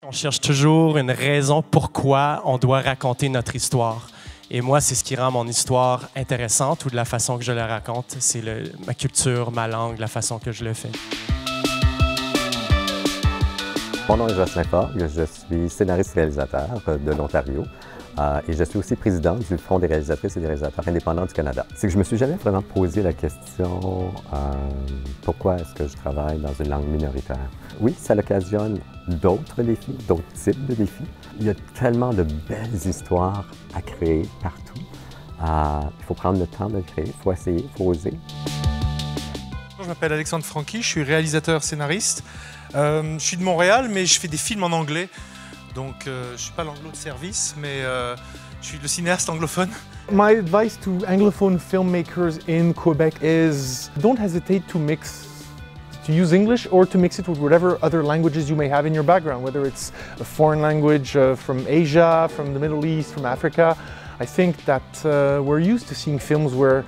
On cherche toujours une raison pourquoi on doit raconter notre histoire. Et moi, c'est ce qui rend mon histoire intéressante ou de la façon que je la raconte. C'est ma culture, ma langue, la façon que je le fais. Mon nom est Jocelyn Forgue, je suis scénariste-réalisateur de l'Ontario et je suis aussi président du Fonds des réalisatrices et des réalisateurs indépendants du Canada. C'est que je me suis jamais vraiment posé la question pourquoi est-ce que je travaille dans une langue minoritaire. Oui, ça occasionne d'autres défis, d'autres types de défis. Il y a tellement de belles histoires à créer partout. Il faut prendre le temps de le créer, il faut essayer, il faut oser. Je m'appelle Alexandre Franqui, je suis réalisateur-scénariste. Je suis de Montréal, mais je fais des films en anglais. Donc, je ne suis pas l'anglo de service, mais je suis le cinéaste anglophone. My advice to Anglophone filmmakers in Quebec is don't hesitate to use English or to mix it with whatever other languages you may have in your background, whether it's a foreign language from Asia, from the Middle East, from Africa. I think that we're used to seeing films where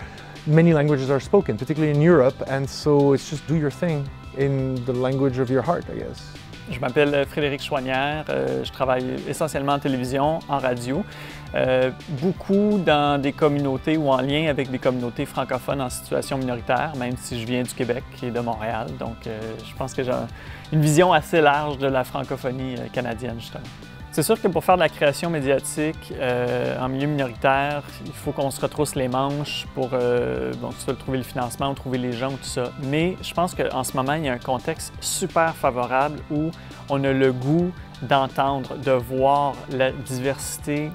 many languages are spoken, particularly in Europe, and so it's just do your thing in the language of your heart, I guess. Je m'appelle Frédéric Chouanière, je travaille essentiellement en télévision, en radio, beaucoup dans des communautés ou en lien avec des communautés francophones en situation minoritaire, même si je viens du Québec et de Montréal. Donc je pense que j'ai une vision assez large de la francophonie canadienne, justement. C'est sûr que pour faire de la création médiatique en milieu minoritaire, il faut qu'on se retrousse les manches pour soit trouver le financement ou trouver les gens ou tout ça. Mais je pense qu'en ce moment, il y a un contexte super favorable où on a le goût d'entendre, de voir la diversité,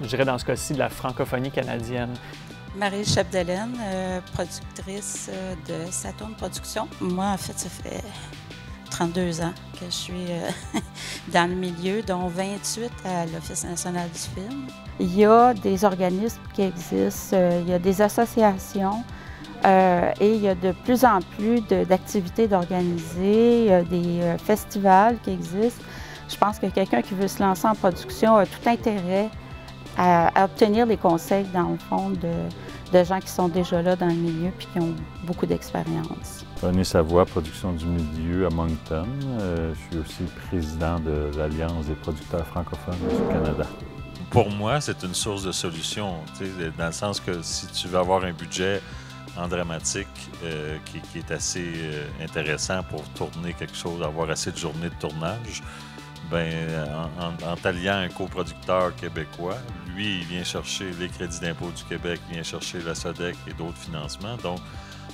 je dirais dans ce cas-ci, de la francophonie canadienne. Marie Chapdelaine, productrice de Saturn Productions. Moi, en fait, ça fait 32 ans que je suis dans le milieu, dont 28 à l'Office national du film. Il y a des organismes qui existent, il y a des associations et il y a de plus en plus d'activités d'organiser, il y a des festivals qui existent. Je pense que quelqu'un qui veut se lancer en production a tout intérêt à obtenir les conseils, dans le fond, de gens qui sont déjà là dans le milieu et qui ont beaucoup d'expérience. René Savoie, production du milieu à Moncton. Je suis aussi président de l'Alliance des producteurs francophones du Canada. Pour moi, c'est une source de solution, dans le sens que si tu veux avoir un budget en dramatique qui est assez intéressant pour tourner quelque chose, avoir assez de journées de tournage, en t'alliant un coproducteur québécois, lui, il vient chercher les crédits d'impôt du Québec, il vient chercher la SODEC et d'autres financements. Donc,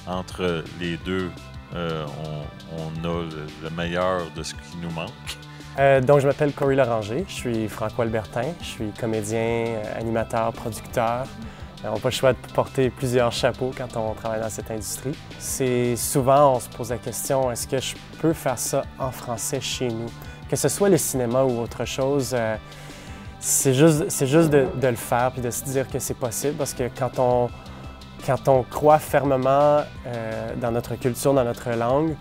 entre les deux, on a le meilleur de ce qui nous manque. Donc, je m'appelle Corey Loranger, je suis franco-albertain, je suis comédien, animateur, producteur. On n'a pas le choix de porter plusieurs chapeaux quand on travaille dans cette industrie. C'est souvent, on se pose la question, est-ce que je peux faire ça en français chez nous? Que ce soit le cinéma ou autre chose, c'est juste de le faire puis de se dire que c'est possible, parce que quand on croit fermement dans notre culture, dans notre langue,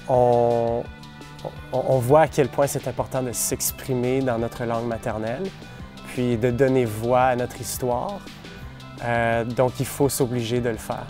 on voit à quel point c'est important de s'exprimer dans notre langue maternelle, puis de donner voix à notre histoire. Donc, il faut s'obliger de le faire.